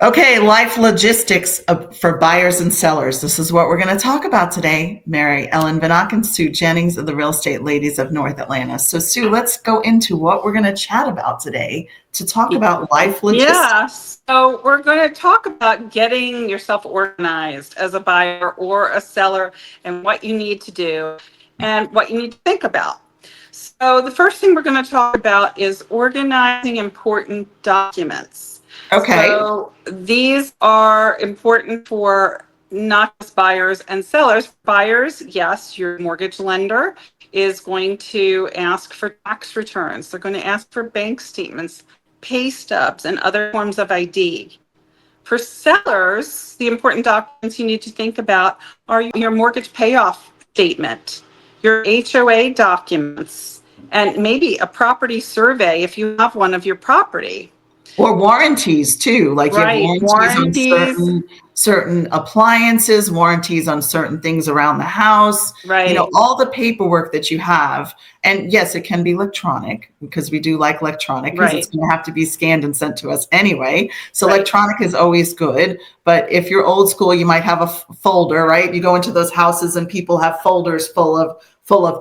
Okay, life logistics for buyers and sellers. This is what we're going to talk about today. Mary Ellen Vanaken, Sue Jennings of the Real Estate Ladies of North Atlanta. So, Sue, let's go into what we're going to chat about today to talk about life logistics. Yeah, so we're going to talk about getting yourself organized as a buyer or a seller and what you need to do and what you need to think about. So the first thing we're going to talk about is organizing important documents. Okay. So these are important for not just buyers and sellers. Buyers, yes, your mortgage lender is going to ask for tax returns. They're going to ask for bank statements, pay stubs, and other forms of ID. For sellers, the important documents you need to think about are your mortgage payoff statement, your HOA documents, and maybe a property survey if you have one of your property. Or warranties too, like you have Right, warranties on warranties. certain appliances, warranties on certain things around the house, Right, all the paperwork that you have. And yes, it can be electronic because we do like electronic because it's right, going to have to be scanned and sent to us anyway. So right, electronic is always good. But if you're old school, you might have a folder, right? You go into those houses and people have folders full of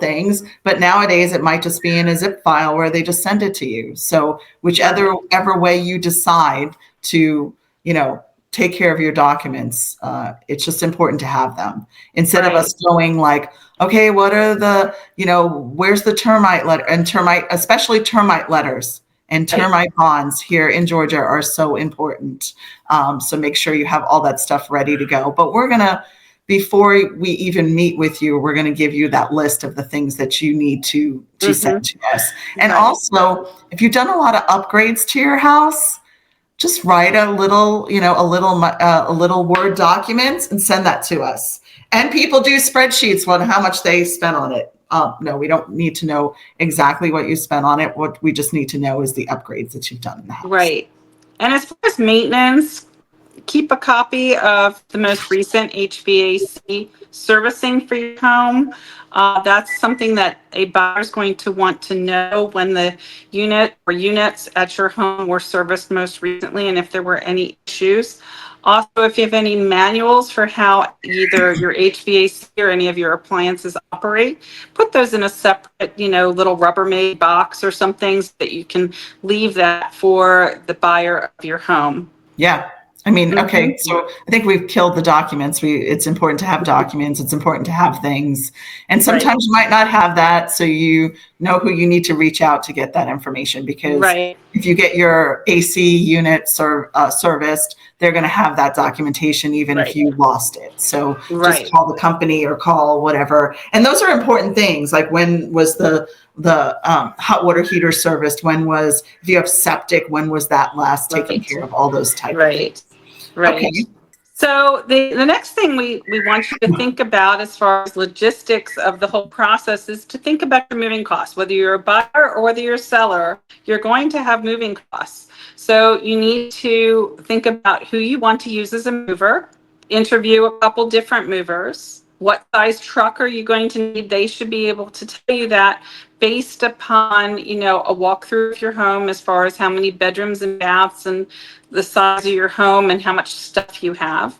things, but nowadays it might just be in a zip file where they just send it to you. So whichever way you decide to, take care of your documents, it's just important to have them instead of right. us going like, okay, what are the, where's the termite letter and termite, especially termite letters and termite bonds here in Georgia are so important. So make sure you have all that stuff ready to go. But before we even meet with you, we're going to give you that list of the things that you need to send to us. And Right. also, if you've done a lot of upgrades to your house, just write a little Word documents and send that to us. And people do spreadsheets on how much they spent on it. No, we don't need to know exactly what you spent on it. What we just need to know is the upgrades that you've done in the house. Right. And as far as maintenance, keep a copy of the most recent HVAC servicing for your home. That's something that a buyer is going to want to know when the unit or units at your home were serviced most recently and if there were any issues. Also, if you have any manuals for how either your HVAC or any of your appliances operate, put those in a separate, little Rubbermaid box or something so that you can leave that for the buyer of your home. Yeah. I mean, okay, Mhm. so I think we've killed the documents. It's important to have documents. It's important to have things. And Right, sometimes you might not have that. So you know who you need to reach out to get that information because right, if you get your AC unit serviced, they're going to have that documentation even if right, you lost it. So just right, call the company or call whatever. And those are important things. Like when was the hot water heater serviced? If you have septic, when was that last taken right, care of? All those type of things. right, right. Okay. So the next thing we want you to think about as far as logistics of the whole process is to think about your moving costs. Whether you're a buyer or whether you're a seller, you're going to have moving costs. So you need to think about who you want to use as a mover, interview a couple different movers. What size truck are you going to need? They should be able to tell you that based upon, a walkthrough of your home as far as how many bedrooms and baths and the size of your home and how much stuff you have.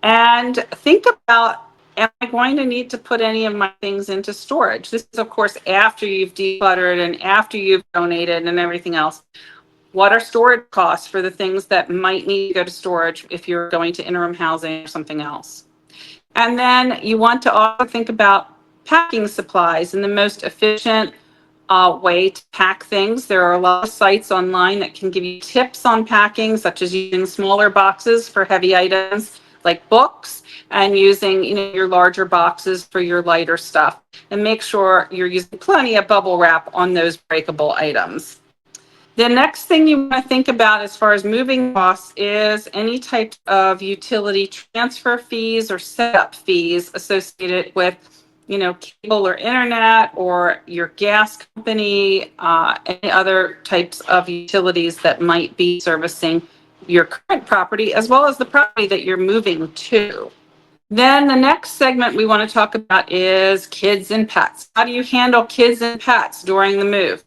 And think about, am I going to need to put any of my things into storage? This is, of course, after you've decluttered and after you've donated and everything else. What are storage costs for the things that might need to go to storage if you're going to interim housing or something else? And then you want to also think about packing supplies and the most efficient way to pack things. There are a lot of sites online that can give you tips on packing, such as using smaller boxes for heavy items like books and using your larger boxes for your lighter stuff. And make sure you're using plenty of bubble wrap on those breakable items. The next thing you want to think about as far as moving costs is any type of utility transfer fees or setup fees associated with, cable or internet or your gas company, any other types of utilities that might be servicing your current property as well as the property that you're moving to. Then the next segment we want to talk about is kids and pets. How do you handle kids and pets during the move?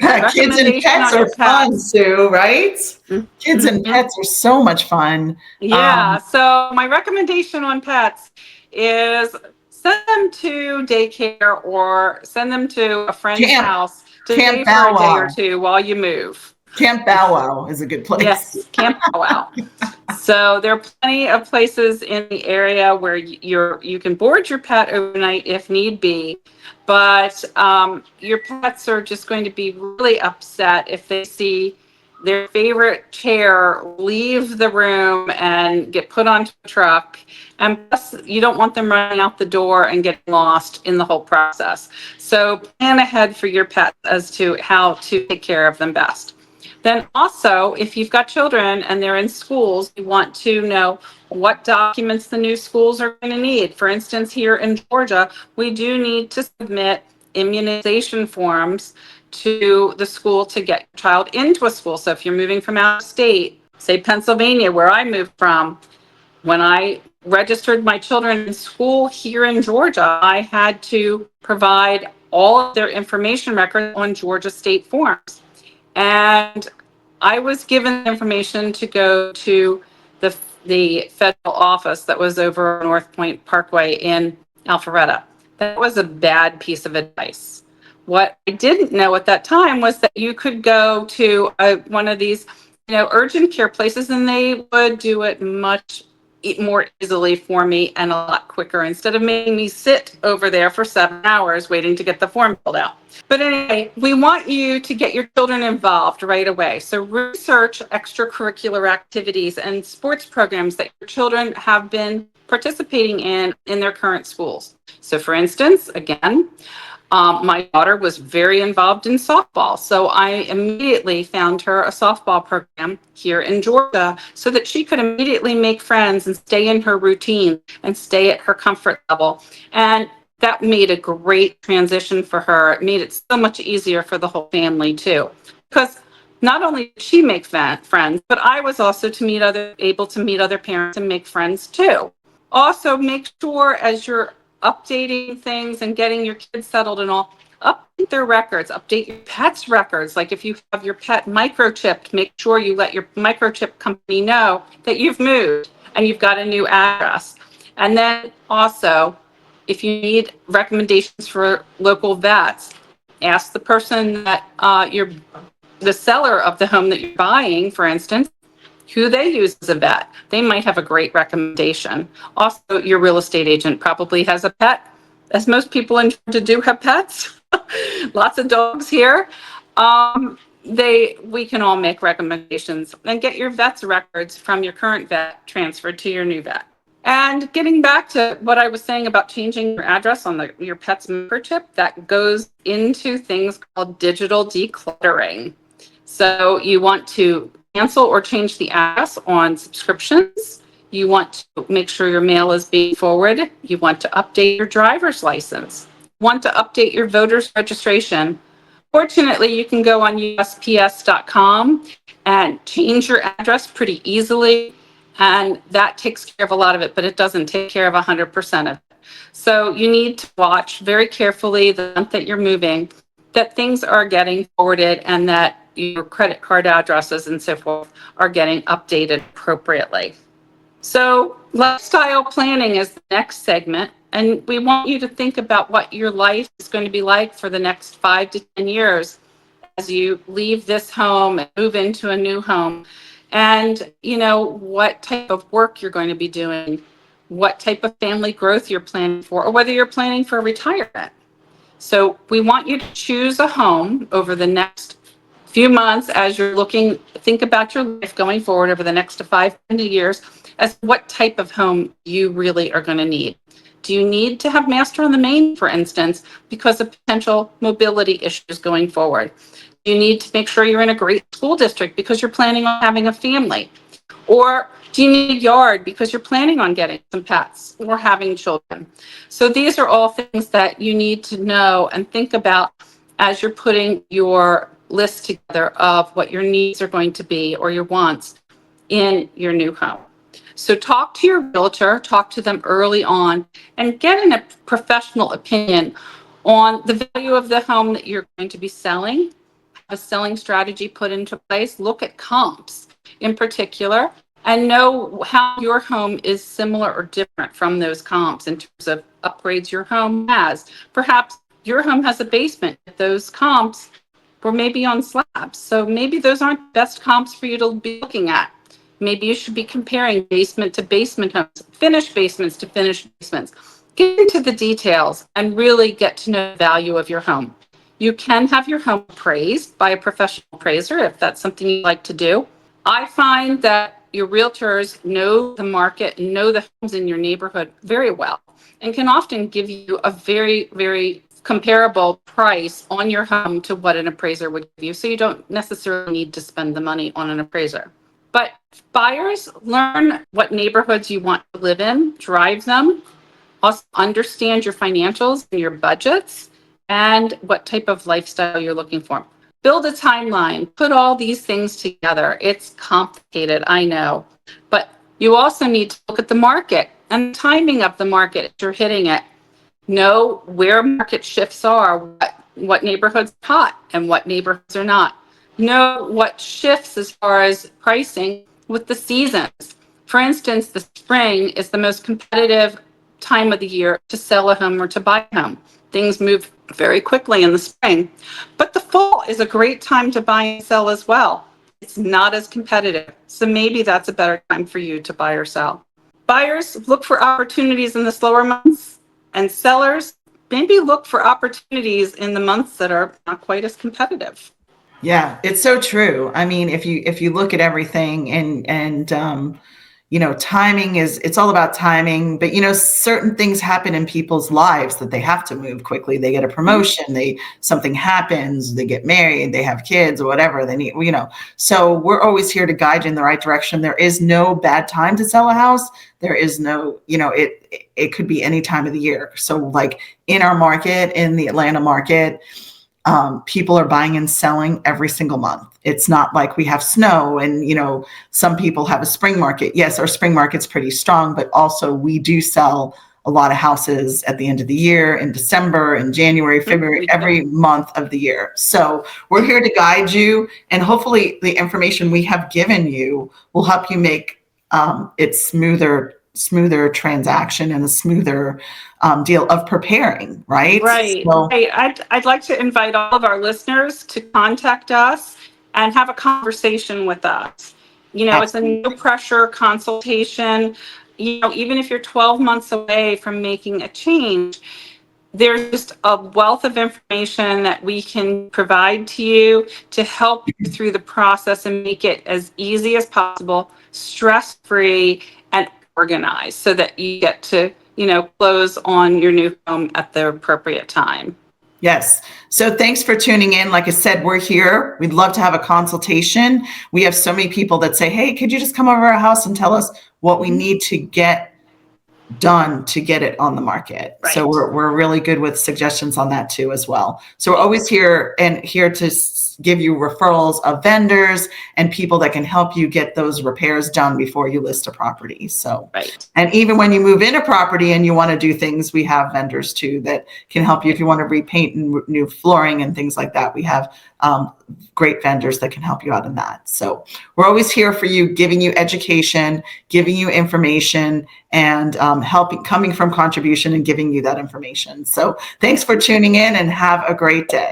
Kids and Recommendation pets on are your fun, pets. Sue, right? Kids and Mhm. pets are so much fun. Yeah, so my recommendation on pets is send them to daycare or send them to a friend's Camp, house to Camp stay for a Bow day or Wow. two while you move. Camp Bow Wow is a good place. Yes, Camp Wow. So there are plenty of places in the area where you can board your pet overnight if need be, but your pets are just going to be really upset if they see their favorite chair leave the room and get put onto a truck. And plus, you don't want them running out the door and getting lost in the whole process. So plan ahead for your pets as to how to take care of them best. Then also, if you've got children and they're in schools, you want to know what documents the new schools are going to need. For instance, here in Georgia, we do need to submit immunization forms to the school to get your child into a school. So if you're moving from out of state, say Pennsylvania, where I moved from, when I registered my children in school here in Georgia, I had to provide all of their information records on Georgia state forms. And I was given information to go to the federal office that was over North Point Parkway in Alpharetta. That was a bad piece of advice. What I didn't know at that time was that you could go to one of these, urgent care places, and they would do it much more easily for me and a lot quicker instead of making me sit over there for 7 hours waiting to get the form filled out. But anyway, we want you to get your children involved right away. So research extracurricular activities and sports programs that your children have been participating in their current schools. So for instance, again, my daughter was very involved in softball. So I immediately found her a softball program here in Georgia so that she could immediately make friends and stay in her routine and stay at her comfort level. And that made a great transition for her. It made it so much easier for the whole family too. Because not only did she make friends, but I was also able to meet other parents and make friends too. Also, make sure as you're updating things and getting your kids settled and all, update their records, update your pet's records. Like if you have your pet microchipped, make sure you let your microchip company know that you've moved and you've got a new address. And then also, if you need recommendations for local vets, ask the person that you're the seller of the home that you're buying, for instance, who they use as a vet. They might have a great recommendation. Also, your real estate agent probably has a pet, as most people in Georgia do have pets. Lots of dogs here. We can all make recommendations and get your vet's records from your current vet transferred to your new vet. And getting back to what I was saying about changing your address on your pet's microchip, that goes into things called digital decluttering. So you want to cancel or change the address on subscriptions. You want to make sure your mail is being forwarded. You want to update your driver's license. You want to update your voter's registration. Fortunately, you can go on USPS.com and change your address pretty easily. And that takes care of a lot of it, but it doesn't take care of 100% of it. So you need to watch very carefully the month that you're moving, that things are getting forwarded and that your credit card addresses and so forth are getting updated appropriately. So lifestyle planning is the next segment. And we want you to think about what your life is going to be like for the next 5 to 10 years as you leave this home and move into a new home. And, what type of work you're going to be doing, what type of family growth you're planning for, or whether you're planning for retirement. So we want you to choose a home over the next few months as you're think about your life going forward over the next 5 to years as what type of home you really are going to need. Do you need to have master on the main, for instance, because of potential mobility issues going forward? Do you need to make sure you're in a great school district because you're planning on having a family? Or do you need a yard because you're planning on getting some pets or having children? So these are all things that you need to know and think about as you're putting your list together of what your needs are going to be or your wants in your new home. So talk to your realtor, talk to them early on, and get a professional opinion on the value of the home that you're going to be selling, a selling strategy put into place, look at comps in particular and know how your home is similar or different from those comps in terms of upgrades your home has. Perhaps your home has a basement. Those comps were maybe on slabs. So maybe those aren't the best comps for you to be looking at. Maybe you should be comparing basement to basement homes, finished basements to finished basements. Get into the details and really get to know the value of your home. You can have your home appraised by a professional appraiser if that's something you like to do. I find that your realtors know the market, know the homes in your neighborhood very well, and can often give you a very, very comparable price on your home to what an appraiser would give you. So you don't necessarily need to spend the money on an appraiser. But buyers, learn what neighborhoods you want to live in, drive them, also understand your financials and your budgets and what type of lifestyle you're looking for. Build a timeline, put all these things together. It's complicated, I know, but you also need to look at the market and the timing of the market as you're hitting it. Know where market shifts are, what neighborhoods are hot and what neighborhoods are not. Know what shifts as far as pricing with the seasons. For instance, the spring is the most competitive time of the year to sell a home or to buy a home. Things move very quickly in the spring, but the fall is a great time to buy and sell as well. It's not as competitive, so maybe that's a better time for you to buy or sell. Buyers, look for opportunities in the slower months, and sellers, maybe look for opportunities in the months that are not quite as competitive. Yeah, it's so true. I mean, if you look at everything and you know, timing it's all about timing, but you know, certain things happen in people's lives that they have to move quickly. They get a promotion, something happens, they get married, they have kids or whatever they need, you know. So we're always here to guide you in the right direction. There is no bad time to sell a house. There is no, you know, it could be any time of the year. So like in our market, in the Atlanta market, people are buying and selling every single month. It's not like we have snow and, you know, some people have a spring market. Yes, our spring market's pretty strong, but also we do sell a lot of houses at the end of the year, in December, in January, February, every month of the year. So we're here to guide you, and hopefully the information we have given you will help you make it smoother transaction and a smoother deal of preparing, right? Right. So, Right. I'd like to invite all of our listeners to contact us and have a conversation with us. You know, it's a no pressure consultation. You know, even if you're 12 months away from making a change, there's just a wealth of information that we can provide to you to help you through the process and make it as easy as possible, stress-free, and organized so that you get to, you know, close on your new home at the appropriate time. yes. So thanks for tuning in. Like I said, we're here. We'd love to have a consultation. We have so many people that say, hey, could you just come over to our house and tell us what we need to get done to get it on the market? Right. So we're really good with suggestions on that too as well. So we're always here to give you referrals of vendors and people that can help you get those repairs done before you list a property. So, right. And even when you move in a property and you want to do things, we have vendors too that can help you if you want to repaint and new flooring and things like that. We have great vendors that can help you out in that. So we're always here for you, giving you education, giving you information, and coming from contribution and giving you that information. So thanks for tuning in and have a great day.